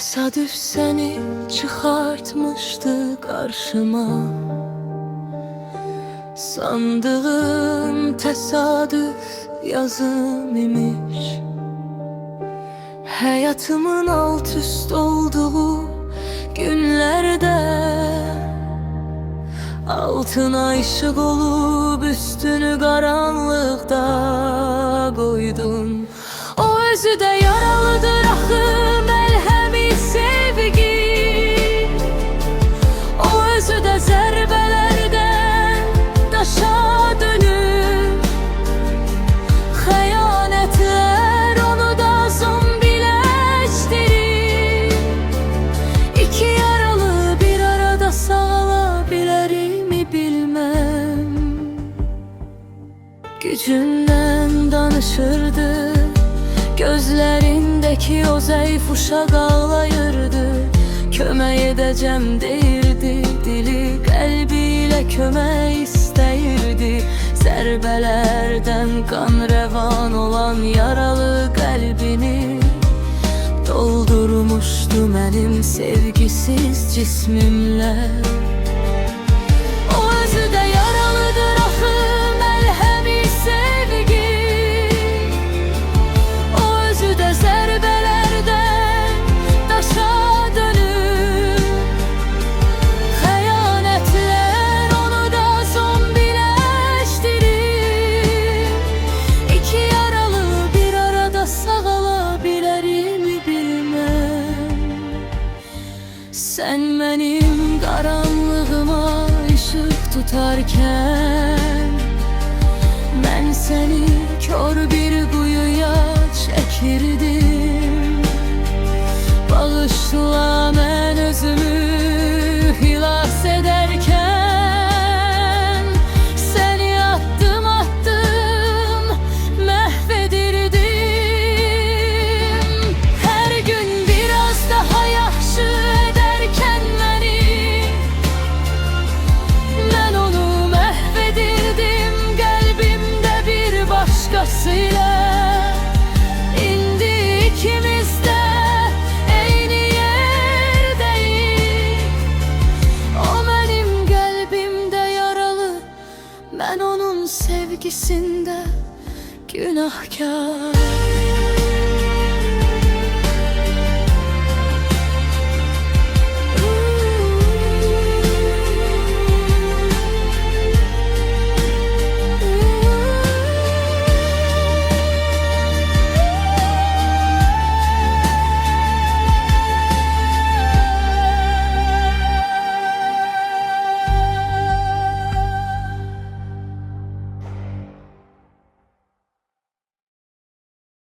Tesadüf seni çıkartmıştı karşıma. Sandığım tesadüf yazım imiş. Hayatımın alt üst olduğu günlerde altına ışık olup üstünü karanlıkta koydun. O özü de yaralıdır ahı melhemi sevgi. O özü de zerbelerden taşa dönür. Hayanetler onu da zombileştirir. İki yaralı bir arada sağılabilir mi bilmem. Gücünden danışırdı, gözlerindeki o zayıf uşak ağlayırdı. Kömək edəcəm deyirdi, dili kalbiyle kömək istəyirdi. Zərbələrdən qan revan olan yaralı kalbini doldurmuşdu mənim sevgisiz cismimlə. O özü də yaralıdır axı məlhəmi sevgi. O özü də zərbələrdən daşa dönür. Xəyanətlər onu da zombiləşdirir. İki yaralı bir arada sağalabilirmi bilmem. Sen mənim qaranlığıma ışık tutarken mən səni kör bir quyuya çəkirdim. Bağışla mən özümü xilas edərkən səni addım addım məhv edirdim. Hər gün biraz daha yaxşı edərkən məni mən onu məhv edirdim qəlbimdə bir başqasıyla. İndi ikimiz də eyni yerdəyik. O mənim qəlbimdə yaralı, mən onun sevgisində günahkar.